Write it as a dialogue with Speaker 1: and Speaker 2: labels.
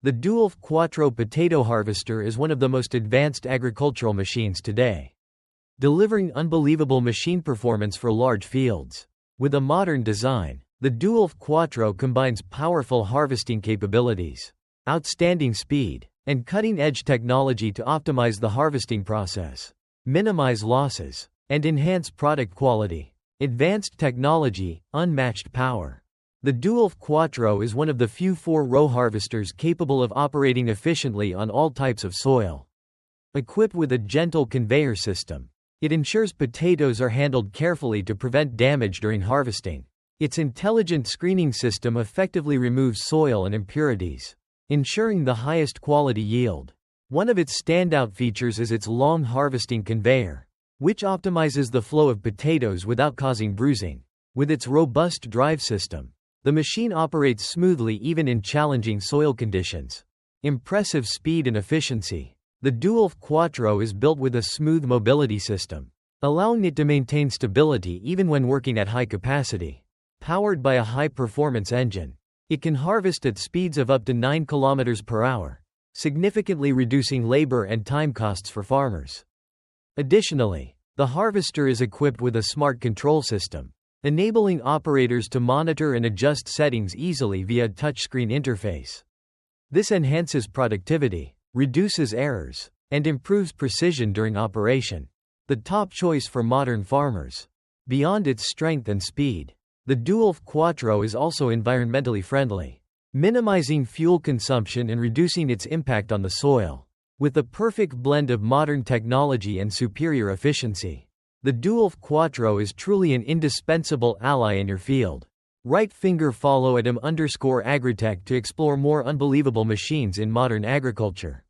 Speaker 1: The Dewulf Kwatro potato harvester is one of the most advanced agricultural machines today, delivering unbelievable machine performance for large fields. With a modern design, the Dewulf Kwatro combines powerful harvesting capabilities, outstanding speed, and cutting-edge technology to optimize the harvesting process, minimize losses, and enhance product quality. Advanced technology, unmatched power. The Dewulf Kwatro is one of the few 4-row harvesters capable of operating efficiently on all types of soil. Equipped with a gentle conveyor system, it ensures potatoes are handled carefully to prevent damage during harvesting. Its intelligent screening system effectively removes soil and impurities, ensuring the highest quality yield. One of its standout features is its long harvesting conveyor, which optimizes the flow of potatoes without causing bruising. With its robust drive system, the machine operates smoothly even in challenging soil conditions. Impressive speed and efficiency. The Dewulf Kwatro is built with a smooth mobility system, allowing it to maintain stability even when working at high capacity. Powered by a high-performance engine, it can harvest at speeds of up to 9 km per hour, significantly reducing labor and time costs for farmers. Additionally, the harvester is equipped with a smart control system, enabling operators to monitor and adjust settings easily via a touchscreen interface. This enhances productivity, reduces errors, and improves precision during operation. The top choice for modern farmers. Beyond its strength and speed, the Dewulf Kwatro is also environmentally friendly, minimizing fuel consumption and reducing its impact on the soil. With a perfect blend of modern technology and superior efficiency, the Dewulf Kwatro is truly an indispensable ally in your field. Right finger follow at @AgriTech to explore more unbelievable machines in modern agriculture.